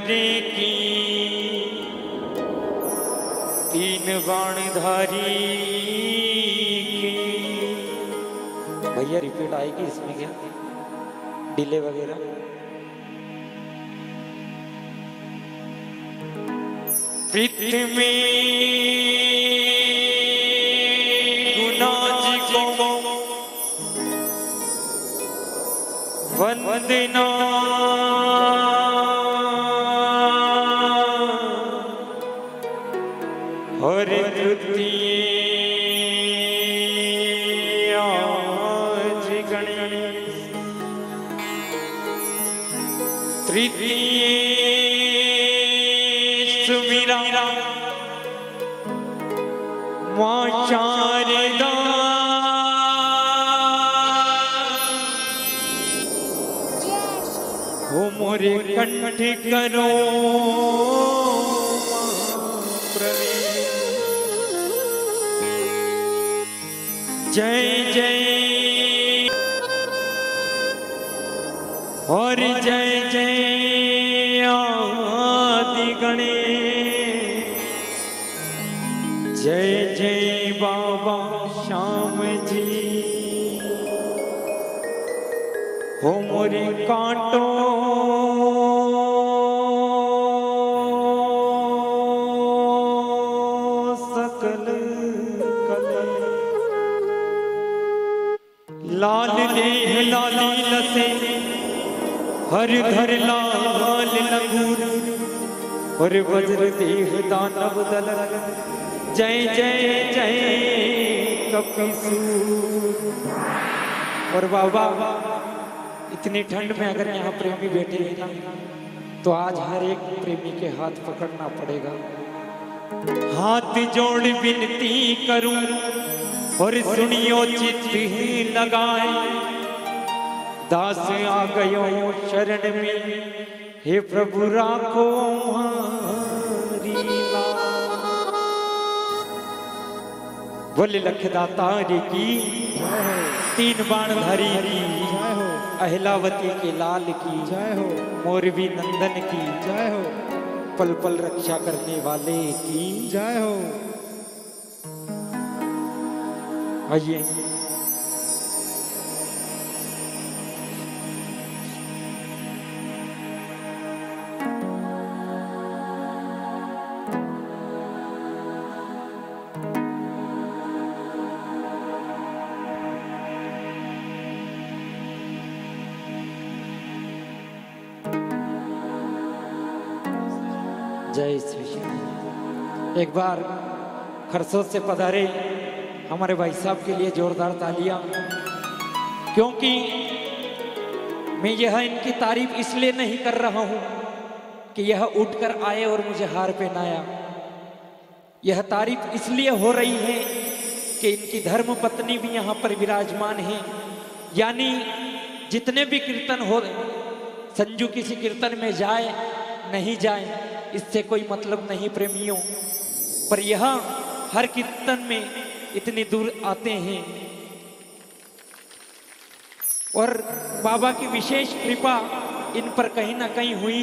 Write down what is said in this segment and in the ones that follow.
की तीन बाणधारी की। भैया रिपीट आएगी इसमें क्या डिले वगैरह? पृथ्वी गुनाज को वंदना और तृतीय आज गणेश, तृतीय सुमिरा मां शारदा, हो मोरे कंठ करो जय जय और जय जय आदि गणेश, जय जय बाबा श्याम जी, हो मोरे कांटो सकल कलर, लाल देह लाली लसे हर धर लाल लगूर, और वज्र देह दानव दल, जय जय जय कपिसूर। और बाबा इतनी ठंड में अगर यहाँ प्रेमी बैठे हैं ना, तो आज हर एक प्रेमी के हाथ पकड़ना पड़ेगा। हाथ जोड़ विनती करूं और सुनियो चित्त ही लगाए, दास आ गयो शरण में, हे प्रभु राखो हमारी लाज। बोले लखदातार की तीन बाणधारी की, अहिलावती के लाल की जय हो, मोरबी नंदन की जय हो, पल पल रक्षा करने वाले की जय हो। आइए जय श्री श्याम। एक बार खरसों से पधारे हमारे भाई साहब के लिए जोरदार तालियां, क्योंकि मैं यह इनकी तारीफ इसलिए नहीं कर रहा हूं कि यह उठकर आए और मुझे हार पहनाया। यह तारीफ इसलिए हो रही है कि इनकी धर्म पत्नी भी यहाँ पर विराजमान है। यानी जितने भी कीर्तन हो, संजू किसी कीर्तन में जाए नहीं जाए इससे कोई मतलब नहीं प्रेमियों, पर यहाँ हर कीर्तन में इतनी दूर आते हैं और बाबा की विशेष कृपा इन पर कहीं ना कहीं हुई।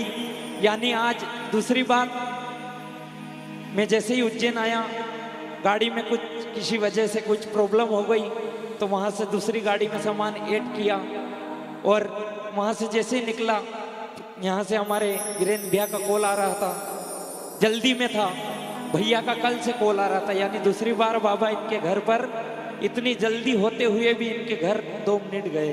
यानी आज दूसरी बात, मैं जैसे ही उज्जैन आया, गाड़ी में कुछ किसी वजह से कुछ प्रॉब्लम हो गई, तो वहाँ से दूसरी गाड़ी में सामान ऐड किया और वहाँ से जैसे ही निकला, यहाँ से हमारे वीरेंद्र भैया का कॉल आ रहा था, जल्दी में था, भैया का कल से कॉल आ रहा था। यानी दूसरी बार बाबा इनके घर पर, इतनी जल्दी होते हुए भी इनके घर 2 मिनट गए।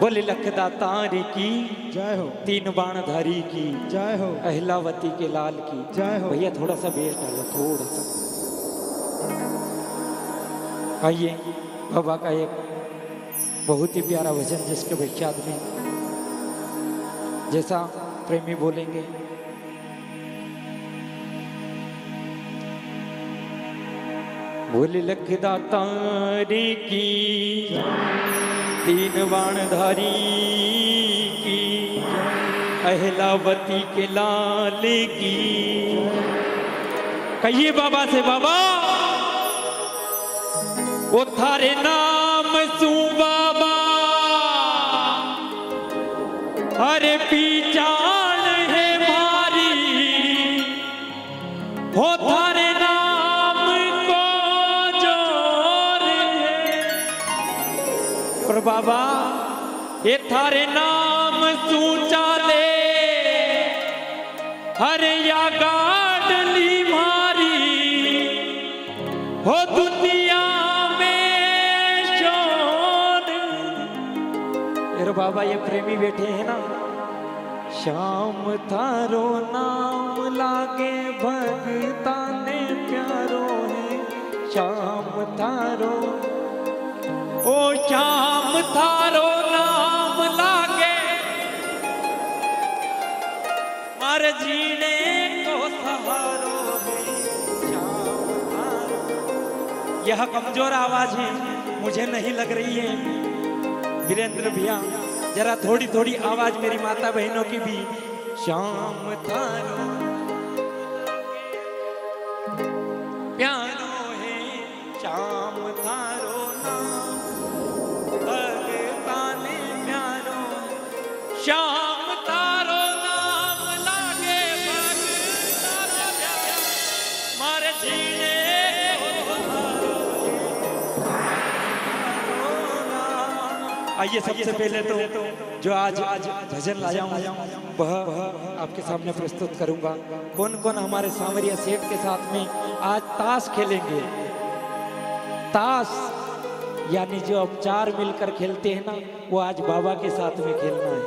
बोले लखदातार की जय हो, तीन बाणधारी की जय हो, अहिलावती के लाल की जय हो। भैया थोड़ा सा बेस डालो, थोड़ा सा। आइए बाबा का एक बहुत ही प्यारा भजन जिसके विख्यात में जैसा प्रेमी बोलेंगे। बोले लखदातार की तीन बाणधारी की, अहिलावती के लाल की। कहिए बाबा से, बाबा वो थारे नाम सू बाबा, अरे पीचान है मारी हो थारे नाम को जोर है। और बाबा ये थारे नाम सूचा ले अरे या गाडली मारी हो दुनिया में शोर। अरे बाबा ये प्रेमी बैठे हैं ना। श्याम थारो नाम लागे भगता ने प्यारो है। श्याम थारो ओ श्याम थारो नाम लागे मारे जीने को सहारो है। श्याम थारो। यह कमजोर आवाज है मुझे नहीं लग रही है वीरेंद्र भैया, जरा थोड़ी थोड़ी आवाज मेरी माता बहनों की भी। श्याम थारो प्यारो है। श्याम थारो नाम भगता ने प्यारो। श्याम थारो नाम लागे भगता ने प्यारो मारे जीने को। आइए सबसे पहले तो जो आज भजन लाया हूँ वह आपके सामने प्रस्तुत करूंगा। कौन कौन हमारे सांवरिया सेठ के साथ में आज ताश खेलेंगे। ताश यानी जो अब चार मिलकर खेलते हैं ना वो आज बाबा के साथ में खेलना है।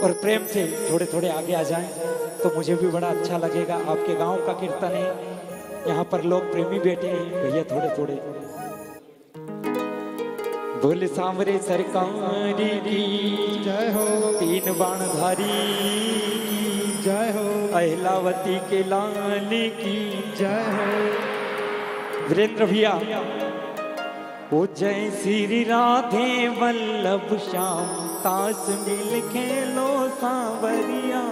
और प्रेम से थोड़े थोड़े आगे आ जाएं तो मुझे भी बड़ा अच्छा लगेगा। आपके गांव का कीर्तन है, यहाँ पर लोग प्रेमी बैठे हैं। भैया थोड़े थोड़े बोले सांवरे सरकारी की जय हो। तीन बाणधारी जय हो। अहलावती के लाल की जय हो। वीरेंद्र भैया ओ जय श्री राधे वल्लभ श्याम ताश मिल खेलो सांवरिया।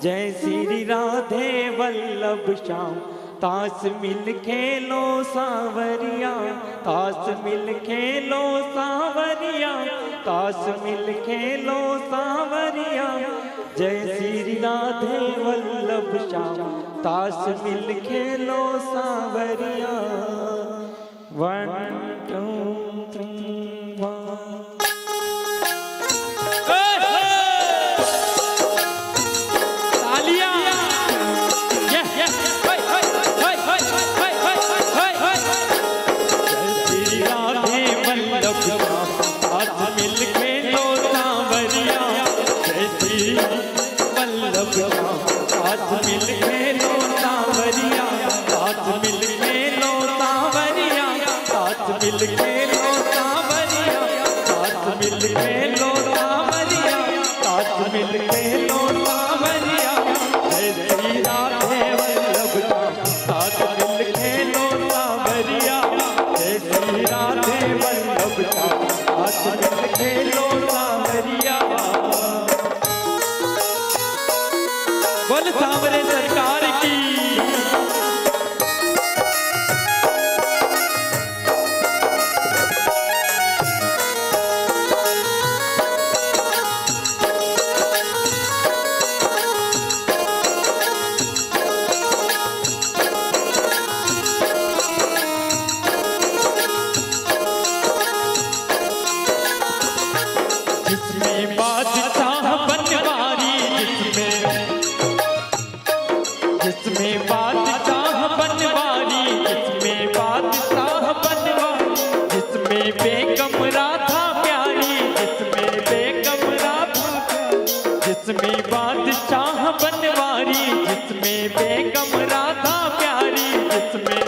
जय श्री राधे वल्लभ श्याम ताश मिल खेलो सांवरिया। ताश मिल खेलो सांवरिया। ताश मिल खेलो सांवरिया। जय श्री राधे वल्लभ श्याम ताश मिल खेलो सांवरिया। 1 2 3 तालियां। बोल सांवरे सरकार की। जिसमें बादशाह बनवारी जिसमें बादशाह बनवारी जिसमें बादशाह बनवारी जिसमें बेगम राधा प्यारी जिसमें बेगम राधा जिसमें बादशाह बनवारी जिसमें बेगम राधा प्यारी जिसमें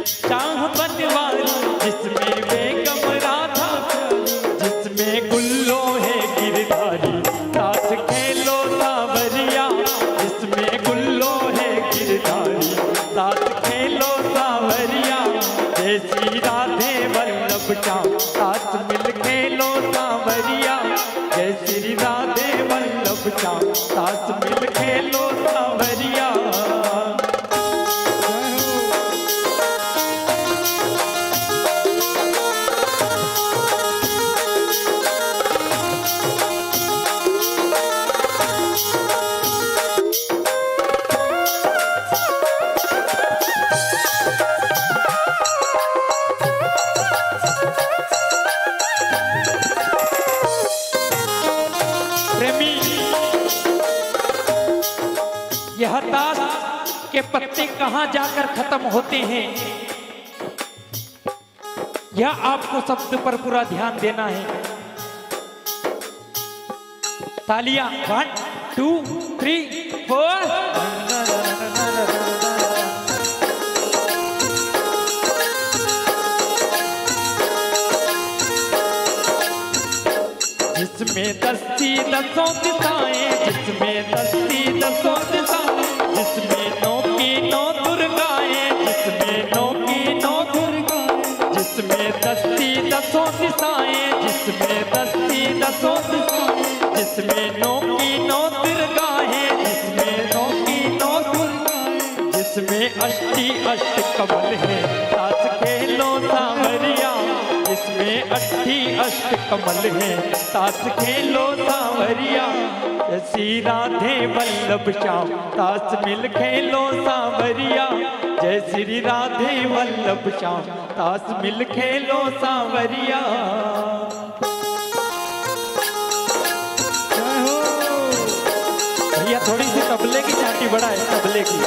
शाह बनवारी जिसमें बेगम राधा जिसमें गुल्लो है गिरधारी ताश खेलो सांवरिया। जिसमें गुल्लो है गिरधारी ताश खेलो सांवरिया। जय श्री राधे वल्लभ श्याम ताश मिल खेलो सांवरिया। जय श्री राधे वल्लभ श्याम ताश मिल खेलो सांवरिया। यह ताश के पत्ते कहां जाकर खत्म होते हैं, यह आपको शब्द पर पूरा ध्यान देना है। तालियां 1 2 3 4। जिसमें दस्ती दसों दिशाएं, जिसमें दस्ती दसों दिशाएं, जिसमें नौ की नौ दुर्गाएं, जिसमें नौ की नौ दुर्गाएं, जिसमें दस्ती दसों दिशाएं, जिसमें दस्ती दसों दिशाएं, जिसमें नौ की नौ दुर्गाएं, जिसमें नौ की नौ दुर्गाएं, जिसमें अष्टी अष्ट कमल है ताश खेलो सांवरिया, जिसमें अष्टी अष्ट कमल है ताश खेलो सांवरिया। जैसी राधे वल्लभ श्याम ताश मिल खेलो सांवरिया, जय श्री राधे वल्लभ श्याम ताश मिल खेलो सांवरिया। भैया थोड़ी सी तबले की चाटी बढ़ाए, तबले की।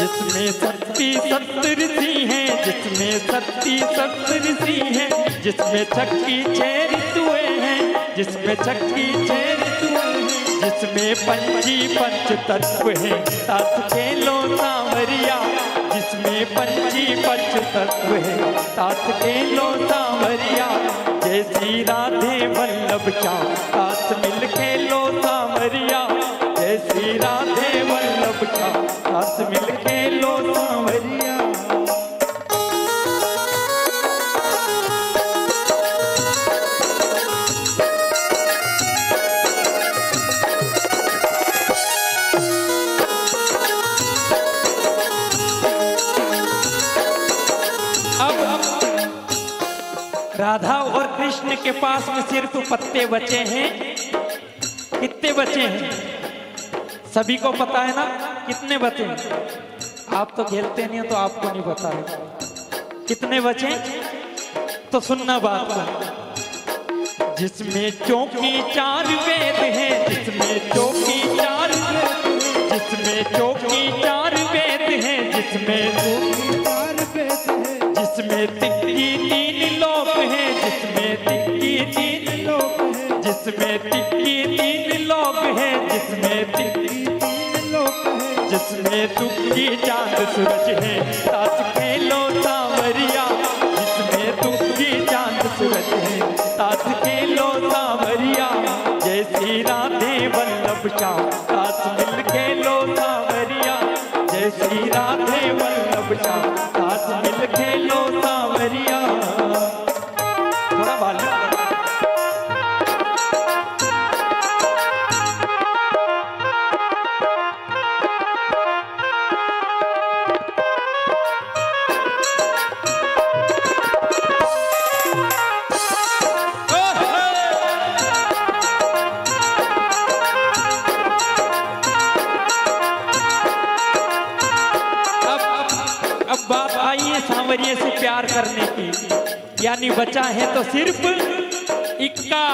जिसमें सत्ती सप्तऋषि हैं, जिसमें सत्ती सप्तऋषि हैं, जिसमें चक्की छह ऋतुएं हैं, जिसमें चक्की छह ऋतुएं हैं, जिसमें पंची पंच तत्व हैं ताश खेलो सांवरिया, जिसमें पंची पंच तत्व हैं ताश खेलो सांवरिया। जय श्री राधे वल्लभ श्याम ताश मिल खेलो सांवरिया, जय श्री राधे वल्लभ श्याम ताश मिल खेलो सांवरिया। राधा और कृष्ण के पास में सिर्फ पत्ते बचे हैं। कितने बचे हैं सभी को पता है ना, कितने बचे हैं? आप तो खेलते नहीं हो तो आपको नहीं पता है कितने बचे। तो सुनना बात को। जिसमें चौकी चार वेद हैं, जिसमें चौकी चार वेद, जिसमें चौकी चार वेद हैं, जिसमें चौकी चार वेद हैं, जिसमें तिक्की तीन लोक हैं, जिसमें तिक्की तीन लोक हैं, जिसमें तिक्की तीन लोक हैं, जिसमें तिक्की तीन लोक हैं, जिसमें तुक्की चांद सूरज है ताश खेलो सांवरिया, जिसमें तुक्की चांद सूरज है ताश खेलो सांवरिया। जय श्री राधे वल्लभ श्याम ताश मिल खेलो सांवरिया, जय श्री राधे वल्लभ श्याम ताश मिल खेलो सांवरिया। थोड़ा बाल सांवरिया से प्यार करने की, यानी बचा है तो सिर्फ इक्का।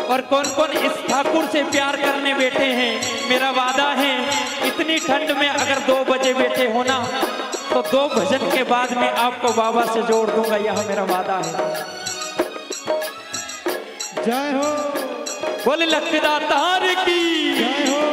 और कौन कौन इस ठाकुर से प्यार करने बैठे हैं? मेरा वादा है इतनी ठंड में अगर 2 बजे बैठे होना तो 2 भजन के बाद में आपको बाबा से जोड़ दूंगा, यह मेरा वादा है। जय हो, बोले लक्ष्मीदातार की जय हो।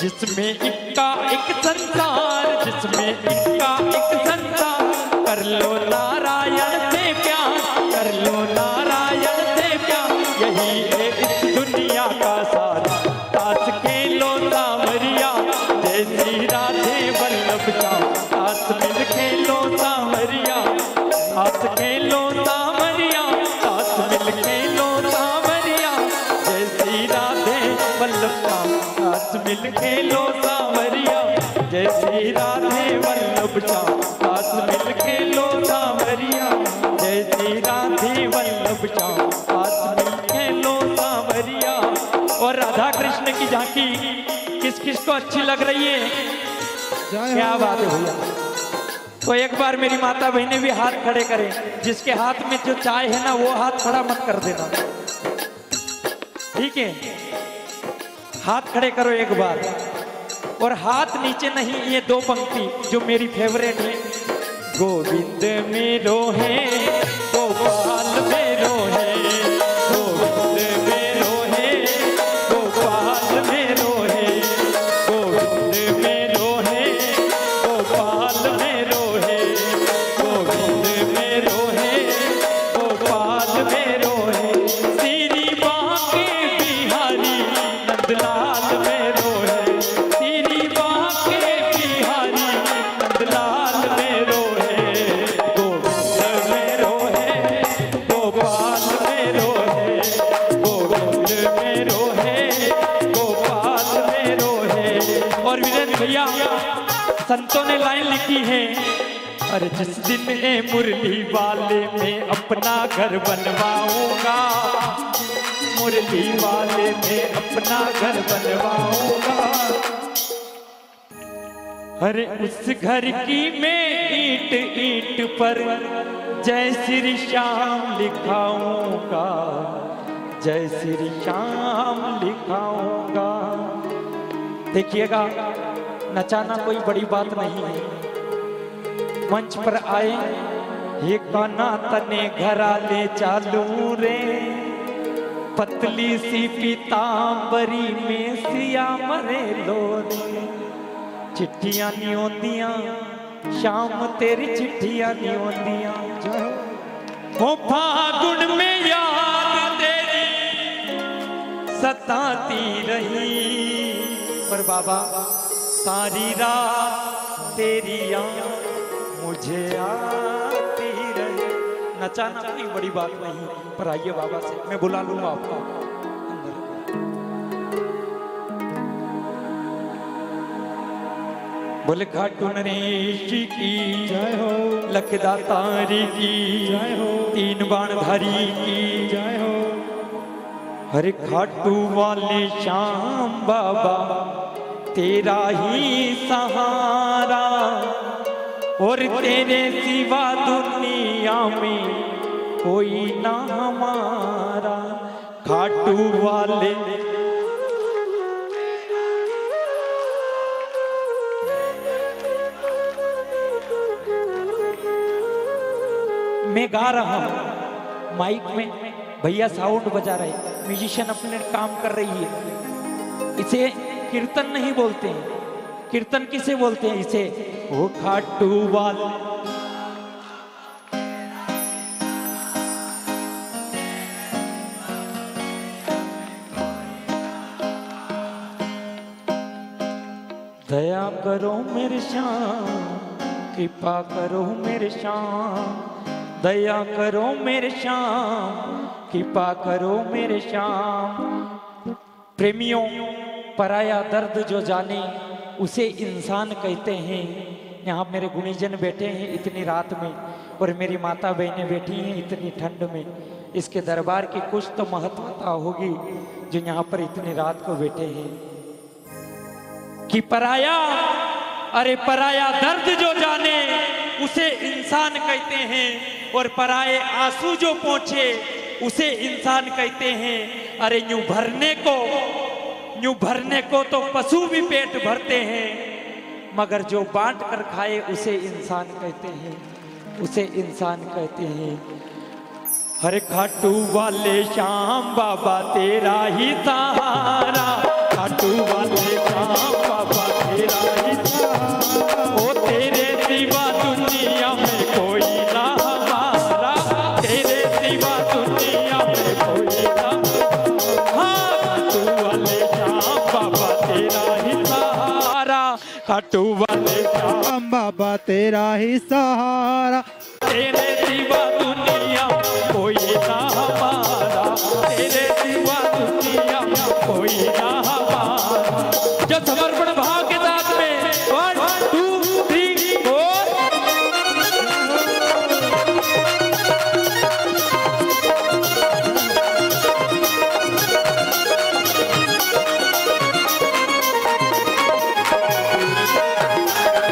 जिसमें इक्का एक संसार, जिसमें इक्का एक संसार, कर लो नारायण से प्यार, कर लो नारायण से प्यार, यही है इस दुनिया का सार। ताश खेलो सांवरिया, जय श्री राधे वल्लभ श्याम ताश मिल खेलो सांवरिया, ताश खेलो सांवरिया, ताश मिल खेलो सांवरिया, जय श्री राधे वल्लभ श्याम ताश मिल खेलो सांवरिया, जय श्री राधे वल्लभ श्याम ताश मिल खेलो सांवरिया, जय श्री राधे वल्लभ श्याम ताश मिल खेलो सांवरिया। और राधा कृष्ण की झांकी किस किस को अच्छी लग रही है? जय क्या हो। बात है भैया। तो एक बार मेरी माता बहनें भी हाथ खड़े करें, जिसके हाथ में जो चाय है ना वो हाथ खड़ा मत कर देना, ठीक है? हाथ खड़े करो एक बार, और हाथ नीचे नहीं। ये दो पंक्ति जो मेरी फेवरेट है। गोविंद मेरो है गोपाल मेरो है, गोविंद मेरो है गोपाल मेरो है, गोविंद मेरो है गोपाल मेरो है, गोविंद मेरो है गोपाल मेरो है, श्री बांके बिहारी नंदलाल मेरो है, श्री बांके बिहारी नंदलाल मेरो है, गोविंद मेरो है गोपाल मेरो है, गोविंद मेरो है गोपाल मेरो है। और वीरेंद्र भैया संतों ने लाइन लिखी है, अरे जिस दिन ए मुरली वाले में अपना घर बनवाऊंगा, मुरली वाले में अपना घर बनवाऊंगा, अरे उस घर की मैं ईंट ईंट पर जय श्री श्याम लिखाऊंगा, जय श्री श्याम लिखाऊंगा। देखिएगा, नचाना कोई बड़ी बात नहीं है। मंच पर आए, ये काना तने घरा ले चालू रे, पतली सी पीतांबरी में सिया मरे लोरे, चिट्ठियां नहीं होंदियां शाम तेरी चिट्ठियां नहीं होंदियां, हो फागुन में याद तेरी सताती रही, पर बाबा सारी रात तेरी याद मुझे आती रही। नचाना कोई बड़ी बात नहीं, पर आइए बाबा से मैं बुला लूंगा आपको अंदर। बोले खाटू नरेश की जय हो। लखदातारी की जय हो। तीन बाणधारी की जय हो। हरे खाटू वाले श्याम बाबा तेरा ही सहारा, और तेरे सिवा दुनिया में कोई ना हमारा। खाटू वाले मैं गा रहा हूं माइक में, भैया साउंड बजा रहे, म्यूजिशियन अपने काम कर रही है। इसे कीर्तन नहीं बोलते हैं। कीर्तन किसे बोलते हैं? इसे ओ खाटू वाले दया करो मेरे श्याम, कृपा करो मेरे श्याम, दया करो मेरे श्याम, कृपा करो मेरे श्याम। प्रेमियों, पराया दर्द जो जाने उसे इंसान कहते हैं। यहाँ मेरे गुणीजन बैठे हैं इतनी रात में, और मेरी माता बहनें बैठी हैं इतनी ठंड में। इसके दरबार की कुछ तो महत्वता होगी जो यहाँ पर इतनी रात को बैठे हैं। कि पराया, अरे पराया दर्द जो जाने उसे इंसान कहते हैं, और पराए आंसू जो पहुंचे उसे इंसान कहते हैं। अरे यूं भरने को तो पशु भी पेट भरते हैं, मगर जो बांट कर खाए उसे इंसान कहते हैं, उसे इंसान कहते हैं। हरे खाटू वाले श्याम बाबा तेरा ही सहारा, खाटू वाले श्याम बाबा तेरा ही सहारा, ओ तेरे सिवा दुनिया में कोई ना हमारा, तेरे सिवा दुनिया में कोई ना। हाँ, खाटू वाले श्याम बाबा तेरा ही सहारा, खाटू वाले श्याम बाबा तेरा ही सहारा, तेरे सिवा दुनिया कोई ना हमारा, तेरे सिवा दुनिया कोई ना हमारा। जो समर्पण भाव के साथ में 1 2 3 4 Thank you.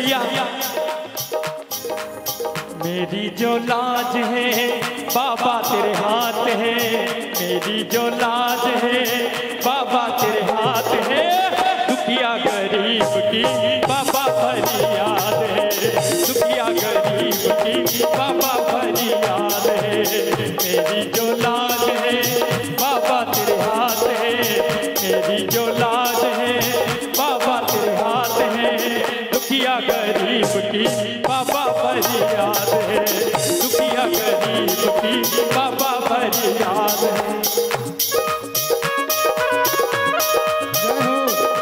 भैया। मेरी जो लाज है बाबा तेरे हाथ है, मेरी जो लाज है बाबा तेरे हाथ है, दुखिया गरीब की बाबा फरियाद है, दुखिया गरीब की बाबा फरियाद है। मेरी जो लाज है बाबा तेरे हाथ है, मेरी जो लाज है बाबा तेरे हाथ है, दुखिया गरीब की बाबा फरियाद है, दुखिया गरीब की बाबा फरियाद है।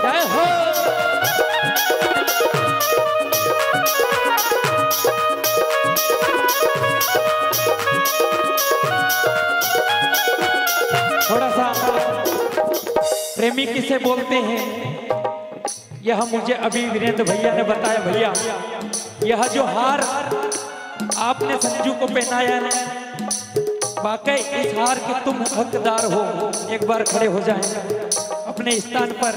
जय हो। थोड़ा सा प्रेमी किसे बोलते हैं यह मुझे अभी वीरेंद्र भैया ने बताया। भैया यह जो हार आपने संजू को पहनाया ना, वाकई इस हार के तुम हकदार हो। एक बार खड़े हो जाएं अपने स्थान पर।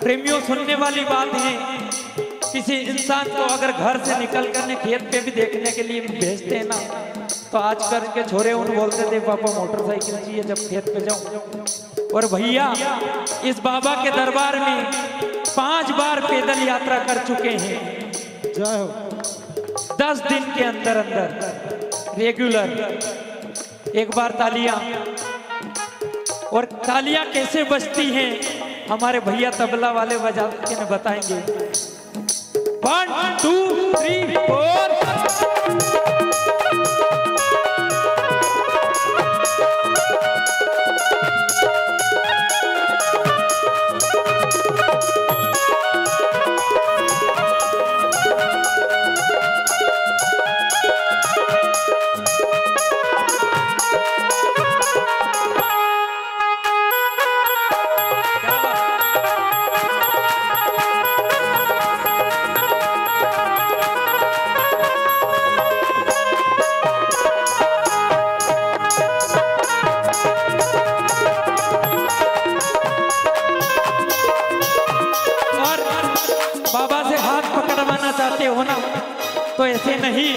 प्रेमियों सुनने वाली बात है, किसी इंसान को अगर घर से निकल कर खेत पे भी देखने के लिए भेजते हैं ना, तो आजकल के छोरे उन बोलते थे पापा मोटरसाइकिल चाहिए जब खेत पे जाऊं। और भैया इस बाबा के दरबार में 5 बार पैदल यात्रा कर चुके हैं। 10 दिन के अंदर अंदर रेगुलर। एक बार तालियां, और तालियां कैसे बजती हैं हमारे भैया तबला वाले बजा के बताएंगे। 1 2 3 4। बाबा से हाथ पकड़वाना चाहते हो ना, तो ऐसे नहीं,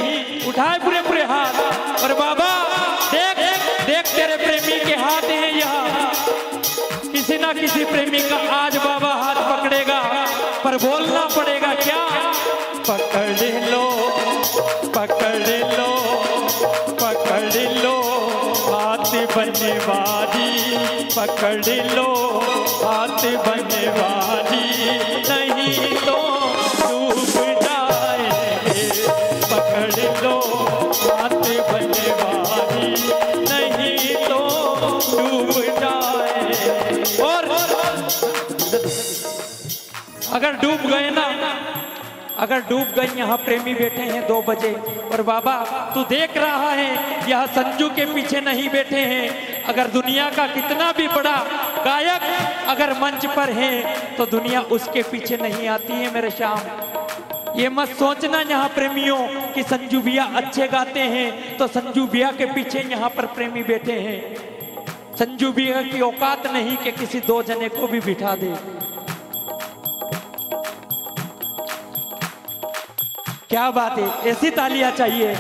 उठाए पूरे पूरे हाथ। और बाबा देख देख तेरे प्रेमी के हाथ हैं यहाँ, किसी ना किसी प्रेमी का आज बाबा हाथ पकड़ेगा, पर बोलना पड़ेगा क्या? पकड़ लो पकड़ लो पकड़ लो हाथ बनने वाली, पकड़ लो हाथ बनने वाली, नहीं तो डूब जाएंगे। पकड़ लो हाथ बनने वाली, नहीं तो डूब जाएंगे। और अगर डूब गए ना, अगर डूब गए, यहाँ प्रेमी बैठे हैं 2 बजे, और बाबा तू देख रहा है यह संजू के पीछे नहीं बैठे हैं। अगर दुनिया का कितना भी बड़ा गायक अगर मंच पर है तो दुनिया उसके पीछे नहीं आती है मेरे श्याम। ये मत सोचना यहाँ प्रेमियों कि संजू भैया अच्छे गाते हैं तो संजू भैया के पीछे यहाँ पर प्रेमी बैठे हैं। संजू भैया की औकात नहीं कि किसी 2 जने को भी बिठा दे। क्या बात है, ऐसी तालियां चाहिए।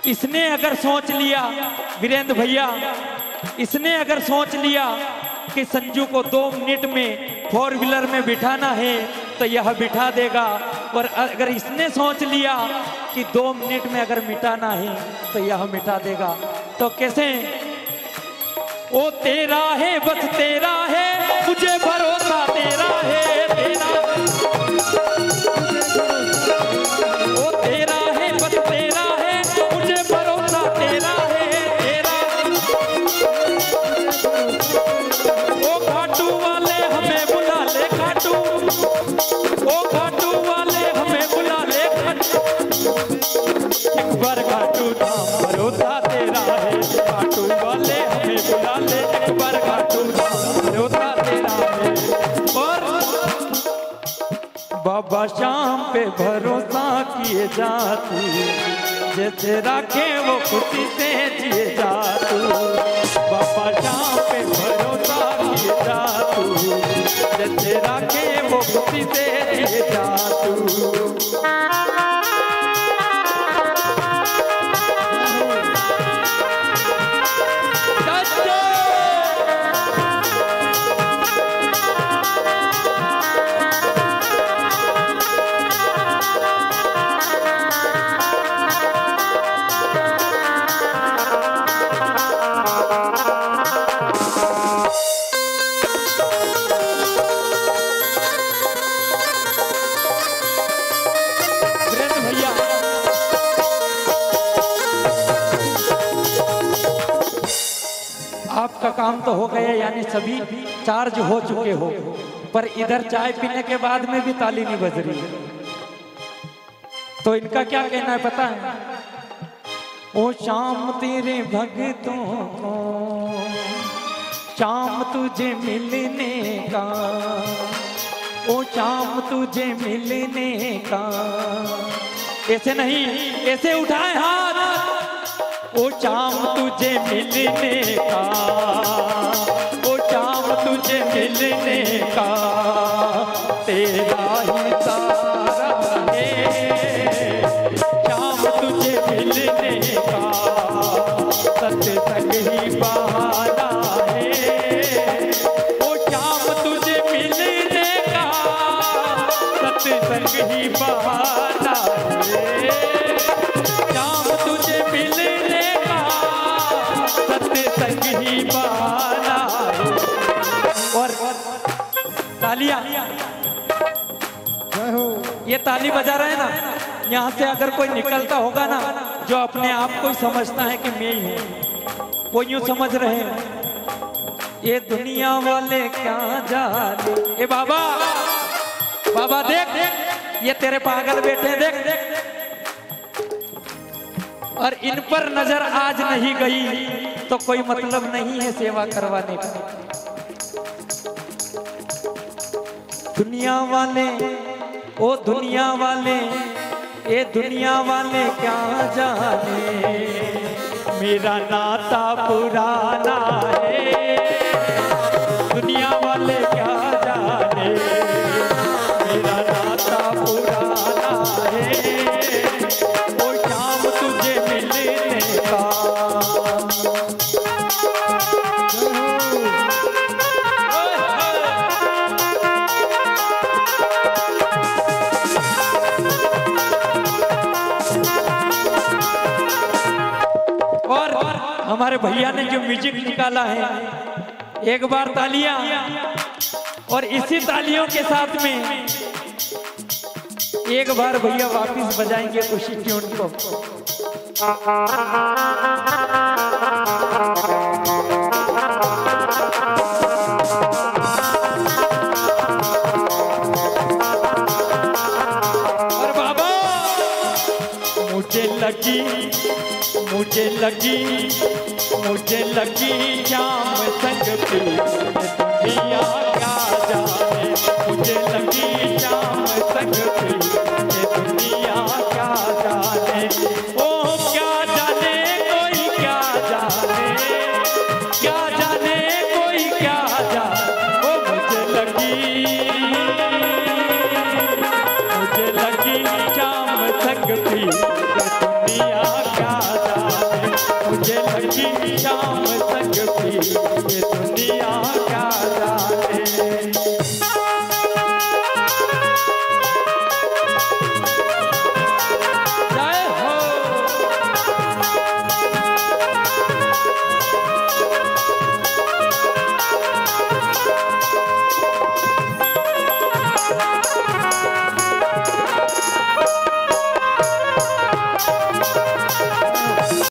इसने अगर सोच लिया वीरेंद्र भैया, इसने अगर सोच लिया कि संजू को 2 मिनट में 4 व्हीलर में बिठाना है तो यह बिठा देगा। और अगर इसने सोच लिया कि 2 मिनट में अगर मिटाना है तो यह मिटा देगा। तो कैसे? ओ तेरा है बस तेरा है, मुझे भरोसा तेरा है, तेरा ओ तेरा है बस तेरा है, मुझे भरोसा तेरा है, तेरा ओ घाटू वाले हमें बुला ले, घाटू ओ घाटू वाले हमें बुला ले, एक बार घाटू नाम भरोसा तेरा है, घाटू वाले हमें बुला ले, एक बार घाटू नाम भरोसा तेरा है। और बाबा शाम पे भरोसा किए जा तू, जैसे राखे वो खुशी से जिए जा तू। बाबा शाम पे भरोसा किए जा तू, जैसे राखे वो खुशी से दिए जा तू। आपका काम तो हो गया, यानी सभी चार्ज हो चुके हो, पर इधर चाय पीने के बाद में भी ताली नहीं बज रही। तो इनका क्या कहना है पता है? ओ शाम तेरे भक्तों को शाम तुझे मिलने का, ओ शाम तुझे मिलने का। ऐसे नहीं, ऐसे उठाए हाथ। ओ शाम तुझे मिलने का, ओ शाम तुझे मिलने का, तेरा ही तारा है। शाम तुझे मिलने का, सत्संग ही बहाना है। ओ शाम तुझे मिलने का, सत्संग ही बहाना है। शाम तुझे मिलने सत्संग ही बहाना है। और तालियां, ये ताली बजा रहे हैं ना, यहाँ से अगर कोई निकलता होगा ना जो अपने आप को ही समझता है कि मैं ही हूँ, वो यूं समझ रहे हैं ये दुनिया वाले क्या जाने। ए बाबा, बाबा देख, ये तेरे पागल बेटे देख देख, और इन पर नजर आज नहीं गई तो कोई मतलब नहीं है सेवा करवाने का। दुनिया वाले, ओ दुनिया वाले, ये दुनिया वाले क्या जाने, मेरा नाता पुराना है। दुनिया वाले क्या जाने, मेरा नाता पुराना है। ओ शाम तुझे मिलने का, हमारे भैया ने जो म्यूजिक निकाला है, एक बार तालियां, और इसी तालियों के साथ में एक बार भैया वापस बजाएंगे उसी ट्यून को। और बाबा मुझे लगी, मुझे लगी, मुझे लगी शाम संग की।